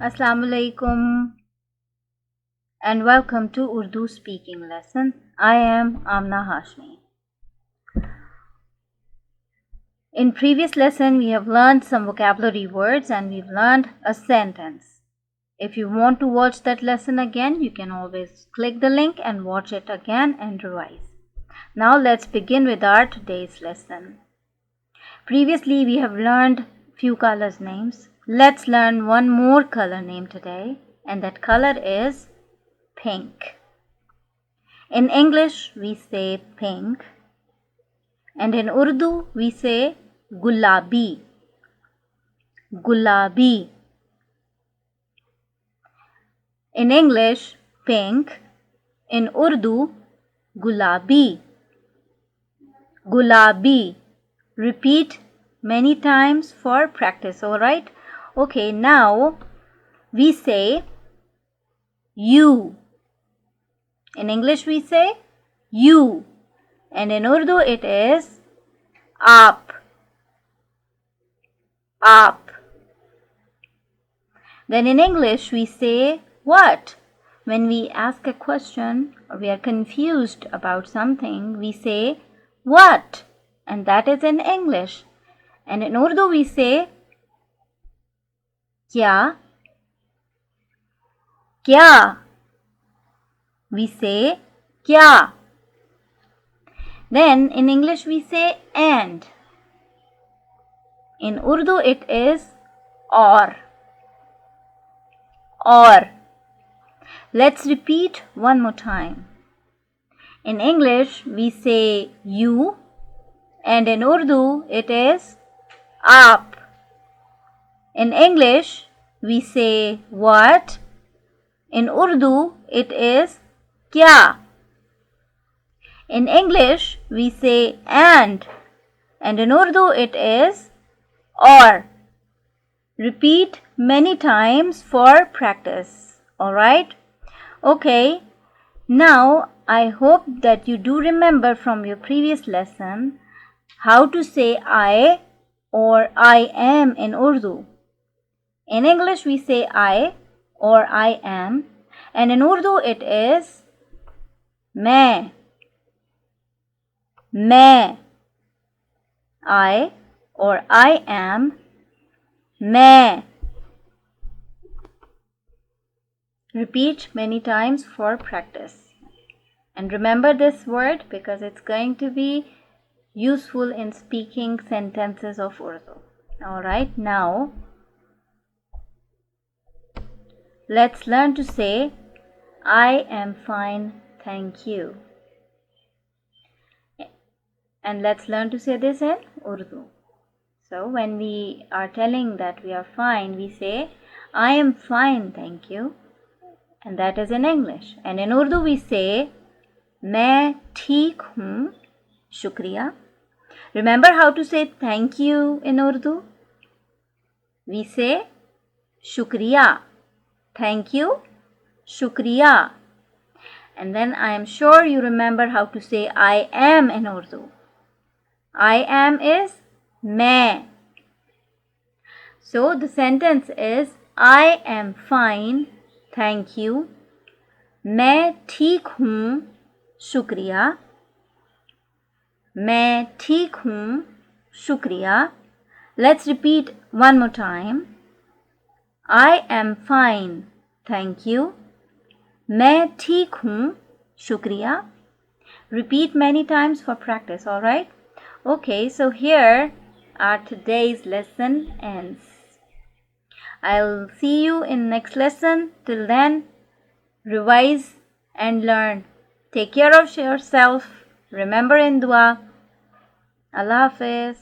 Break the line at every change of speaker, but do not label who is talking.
Assalamu alaikum and welcome to Urdu Speaking Lesson. I am Amna Hashmi. In previous lesson we have learned some vocabulary words and we've learned a sentence. If you want to watch that lesson again, you can always click the link and watch it again and revise. Now let's begin with our today's lesson. Previously we have learned few colors names. Let's learn one more color name today, and that color is pink. In English we say pink, and in Urdu we say gulabi. Gulabi. In English pink, in Urdu gulabi. Gulabi. Repeat many times for practice, alright? Okay, now we say you. In English we say you, and in Urdu it is aap. Aap. Then in English we say what? When we ask a question or we are confused about something, we say what, and that is in English. And in Urdu we say kya. Kya. We say kya. Then in English we say and. In Urdu it is or. Or. Let's repeat one more time. In English we say you, and in Urdu it is aap. In English we say what. In Urdu it is kya. In English we say and in Urdu it is or. Repeat many times for practice. Alright? Okay. Now I hope that you do remember from your previous lesson how to say I or I am in Urdu. In English we say I or I am, and in Urdu it is मैं. मैं. I or I am. मैं. Repeat many times for practice. And remember this word because it's going to be useful in speaking sentences of Urdu. Alright, now let's learn to say I am fine, thank you. And let's learn to say this in Urdu. So when we are telling that we are fine, we say I am fine, thank you. And that is in English. And in Urdu we say मैं ठीक हूँ, शुक्रिया. Remember how to say thank you in Urdu? We say shukriya. Thank you, shukriya. And then I am sure you remember how to say I am in Urdu. I am is मैं. So the sentence is I am fine, thank you. मैं ठीक हूँ, शुक्रिया. मैं ठीक हूँ, शुक्रिया. Let's repeat one more time. I am fine, thank you. मैं ठीक हूँ, शुक्रिया. Repeat many times for practice, alright? Okay, so here our today's lesson ends. I'll see you in next lesson. Till then, revise and learn. Take care of yourself. Remember in dua. Allah Hafiz.